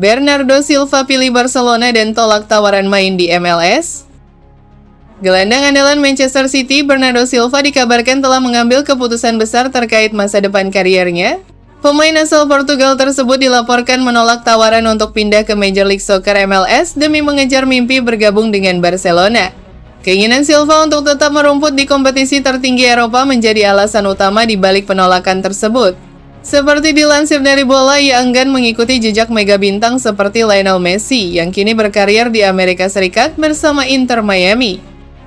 Bernardo Silva pilih Barcelona dan tolak tawaran main di MLS. Gelandang andalan Manchester City, Bernardo Silva dikabarkan telah mengambil keputusan besar terkait masa depan kariernya. Pemain asal Portugal tersebut dilaporkan menolak tawaran untuk pindah ke Major League Soccer MLS demi mengejar mimpi bergabung dengan Barcelona. Keinginan Silva untuk tetap merumput di kompetisi tertinggi Eropa menjadi alasan utama di balik penolakan tersebut. Seperti dilansir dari Bola, ia enggan mengikuti jejak mega bintang seperti Lionel Messi yang kini berkarir di Amerika Serikat bersama Inter Miami.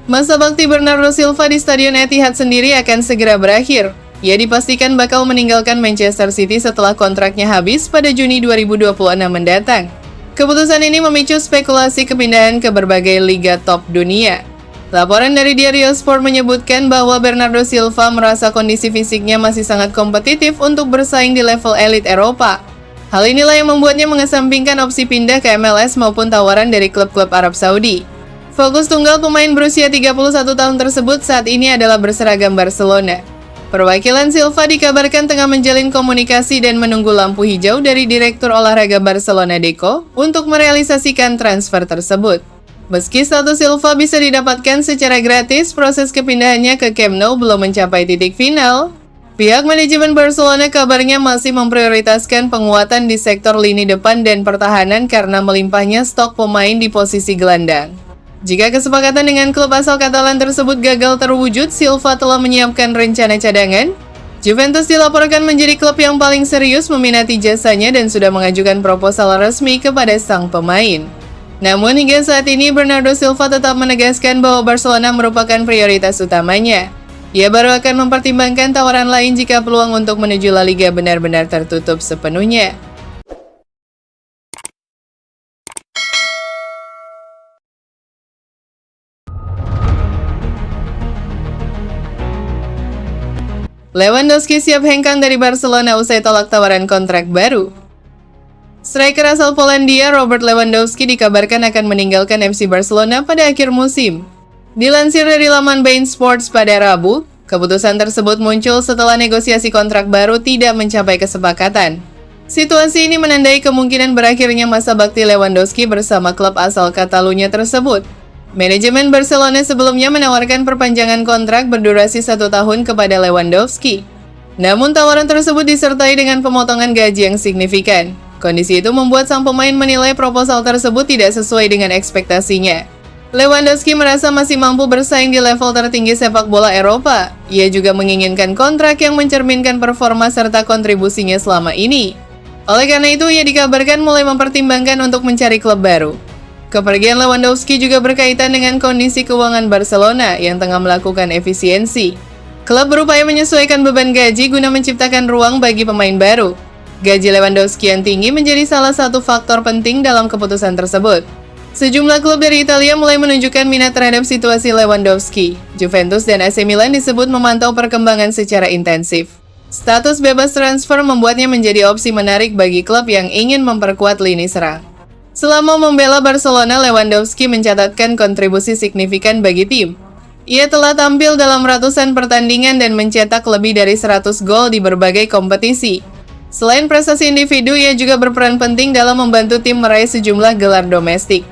Masa bakti Bernardo Silva di Stadion Etihad sendiri akan segera berakhir. Ia dipastikan bakal meninggalkan Manchester City setelah kontraknya habis pada Juni 2026 mendatang. Keputusan ini memicu spekulasi kepindahan ke berbagai liga top dunia. Laporan dari Diario Sport menyebutkan bahwa Bernardo Silva merasa kondisi fisiknya masih sangat kompetitif untuk bersaing di level elit Eropa. Hal inilah yang membuatnya mengesampingkan opsi pindah ke MLS maupun tawaran dari klub-klub Arab Saudi. Fokus tunggal pemain berusia 31 tahun tersebut saat ini adalah berseragam Barcelona. Perwakilan Silva dikabarkan tengah menjalin komunikasi dan menunggu lampu hijau dari Direktur Olahraga Barcelona Deco untuk merealisasikan transfer tersebut. Meski status Silva bisa didapatkan secara gratis, proses kepindahannya ke Camp Nou belum mencapai titik final. Pihak manajemen Barcelona kabarnya masih memprioritaskan penguatan di sektor lini depan dan pertahanan karena melimpahnya stok pemain di posisi gelandang. Jika kesepakatan dengan klub asal Katalan tersebut gagal terwujud, Silva telah menyiapkan rencana cadangan. Juventus dilaporkan menjadi klub yang paling serius meminati jasanya dan sudah mengajukan proposal resmi kepada sang pemain. Namun hingga saat ini Bernardo Silva tetap menegaskan bahwa Barcelona merupakan prioritas utamanya. Ia baru akan mempertimbangkan tawaran lain jika peluang untuk menuju La Liga benar-benar tertutup sepenuhnya. Lewandowski siap hengkang dari Barcelona usai tolak tawaran kontrak baru. Striker asal Polandia Robert Lewandowski dikabarkan akan meninggalkan FC Barcelona pada akhir musim. Dilansir dari laman beIN Sports pada Rabu, keputusan tersebut muncul setelah negosiasi kontrak baru tidak mencapai kesepakatan. Situasi ini menandai kemungkinan berakhirnya masa bakti Lewandowski bersama klub asal Catalunya tersebut. Manajemen Barcelona sebelumnya menawarkan perpanjangan kontrak berdurasi 1 tahun kepada Lewandowski. Namun tawaran tersebut disertai dengan pemotongan gaji yang signifikan. Kondisi itu membuat sang pemain menilai proposal tersebut tidak sesuai dengan ekspektasinya. Lewandowski merasa masih mampu bersaing di level tertinggi sepak bola Eropa. Ia juga menginginkan kontrak yang mencerminkan performa serta kontribusinya selama ini. Oleh karena itu, ia dikabarkan mulai mempertimbangkan untuk mencari klub baru. Kepergian Lewandowski juga berkaitan dengan kondisi keuangan Barcelona yang tengah melakukan efisiensi. Klub berupaya menyesuaikan beban gaji guna menciptakan ruang bagi pemain baru. Gaji Lewandowski yang tinggi menjadi salah satu faktor penting dalam keputusan tersebut. Sejumlah klub dari Italia mulai menunjukkan minat terhadap situasi Lewandowski. Juventus dan AC Milan disebut memantau perkembangan secara intensif. Status bebas transfer membuatnya menjadi opsi menarik bagi klub yang ingin memperkuat lini serang. Selama membela Barcelona, Lewandowski mencatatkan kontribusi signifikan bagi tim. Ia telah tampil dalam ratusan pertandingan dan mencetak lebih dari 100 gol di berbagai kompetisi. Selain prestasi individu, ia juga berperan penting dalam membantu tim meraih sejumlah gelar domestik.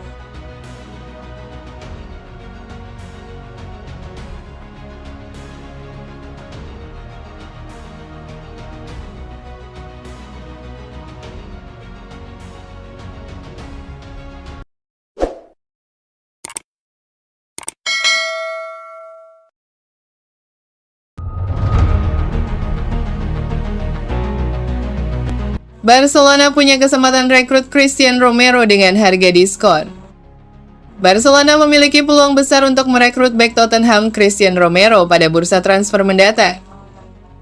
Barcelona punya kesempatan rekrut Christian Romero dengan harga diskon. Barcelona memiliki peluang besar untuk merekrut bek Tottenham Christian Romero pada bursa transfer mendatang.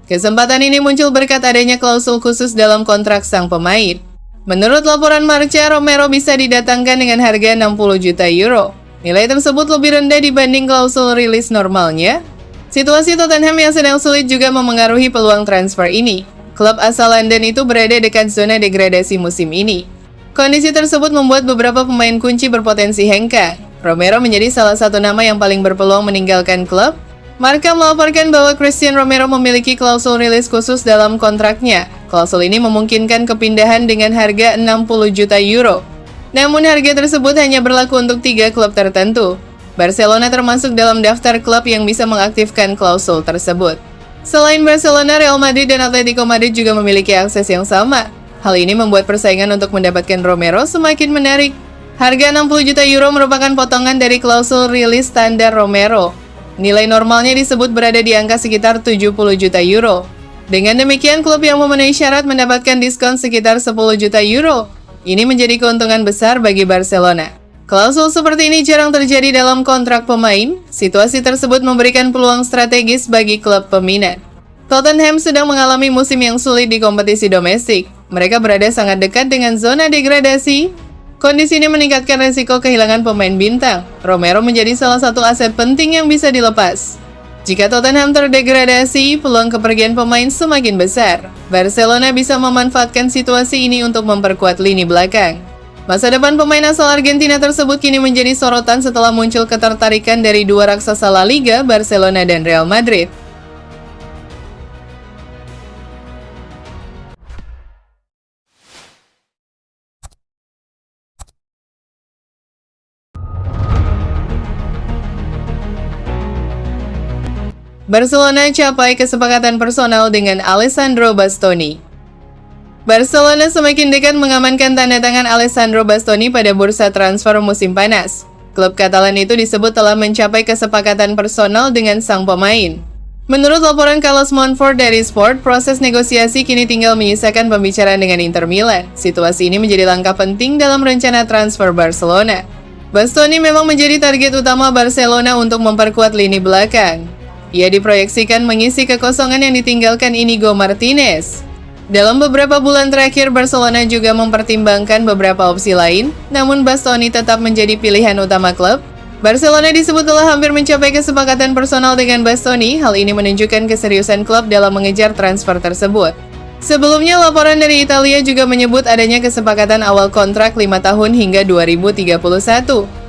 Kesempatan ini muncul berkat adanya klausul khusus dalam kontrak sang pemain. Menurut laporan Marca, Romero bisa didatangkan dengan harga 60 juta euro. Nilai tersebut lebih rendah dibanding klausul rilis normalnya. Situasi Tottenham yang sedang sulit juga memengaruhi peluang transfer ini. Klub asal London itu berada dekat zona degradasi musim ini. Kondisi tersebut membuat beberapa pemain kunci berpotensi hengkang. Romero menjadi salah satu nama yang paling berpeluang meninggalkan klub. Marca melaporkan bahwa Christian Romero memiliki klausul rilis khusus dalam kontraknya. Klausul ini memungkinkan kepindahan dengan harga 60 juta euro. Namun harga tersebut hanya berlaku untuk 3 klub tertentu. Barcelona termasuk dalam daftar klub yang bisa mengaktifkan klausul tersebut. Selain Barcelona, Real Madrid dan Atletico Madrid juga memiliki akses yang sama. Hal ini membuat persaingan untuk mendapatkan Romero semakin menarik. Harga 60 juta euro merupakan potongan dari klausul rilis standar Romero. Nilai normalnya disebut berada di angka sekitar 70 juta euro. Dengan demikian, klub yang memenuhi syarat mendapatkan diskon sekitar 10 juta euro. Ini menjadi keuntungan besar bagi Barcelona. Klausul seperti ini jarang terjadi dalam kontrak pemain. Situasi tersebut memberikan peluang strategis bagi klub peminat. Tottenham sedang mengalami musim yang sulit di kompetisi domestik. Mereka berada sangat dekat dengan zona degradasi. Kondisi ini meningkatkan resiko kehilangan pemain bintang. Romero menjadi salah satu aset penting yang bisa dilepas. Jika Tottenham terdegradasi, peluang kepergian pemain semakin besar. Barcelona bisa memanfaatkan situasi ini untuk memperkuat lini belakang. Masa depan pemain asal Argentina tersebut kini menjadi sorotan setelah muncul ketertarikan dari dua raksasa La Liga, Barcelona dan Real Madrid. Barcelona capai kesepakatan personal dengan Alessandro Bastoni. Barcelona semakin dekat mengamankan tanda tangan Alessandro Bastoni pada bursa transfer musim panas. Klub Katalan itu disebut telah mencapai kesepakatan personal dengan sang pemain. Menurut laporan Carlos Monfort dari Sport, proses negosiasi kini tinggal menyisakan pembicaraan dengan Inter Milan. Situasi ini menjadi langkah penting dalam rencana transfer Barcelona. Bastoni memang menjadi target utama Barcelona untuk memperkuat lini belakang. Ia diproyeksikan mengisi kekosongan yang ditinggalkan Inigo Martinez. Dalam beberapa bulan terakhir, Barcelona juga mempertimbangkan beberapa opsi lain, namun Bastoni tetap menjadi pilihan utama klub. Barcelona disebut telah hampir mencapai kesepakatan personal dengan Bastoni. Hal ini menunjukkan keseriusan klub dalam mengejar transfer tersebut. Sebelumnya, laporan dari Italia juga menyebut adanya kesepakatan awal kontrak 5 tahun hingga 2031.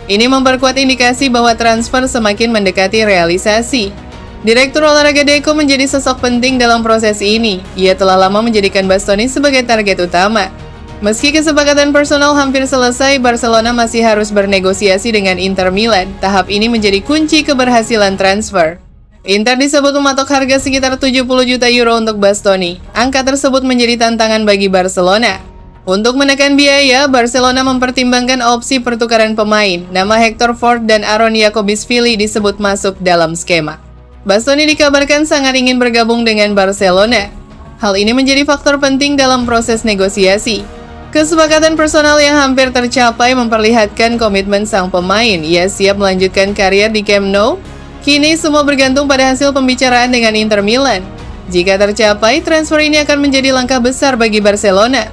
Ini memperkuat indikasi bahwa transfer semakin mendekati realisasi. Direktur olahraga Deco menjadi sosok penting dalam proses ini. Ia telah lama menjadikan Bastoni sebagai target utama. Meski kesepakatan personal hampir selesai, Barcelona masih harus bernegosiasi dengan Inter Milan. Tahap ini menjadi kunci keberhasilan transfer. Inter disebut mematok harga sekitar 70 juta euro untuk Bastoni. Angka tersebut menjadi tantangan bagi Barcelona. Untuk menekan biaya, Barcelona mempertimbangkan opsi pertukaran pemain. Nama Hector Ford dan Aaron Jakobisvili disebut masuk dalam skema. Bastoni dikabarkan sangat ingin bergabung dengan Barcelona. Hal ini menjadi faktor penting dalam proses negosiasi. Kesepakatan personal yang hampir tercapai memperlihatkan komitmen sang pemain. Ia siap melanjutkan karier di Camp Nou. Kini semua bergantung pada hasil pembicaraan dengan Inter Milan. Jika tercapai, transfer ini akan menjadi langkah besar bagi Barcelona.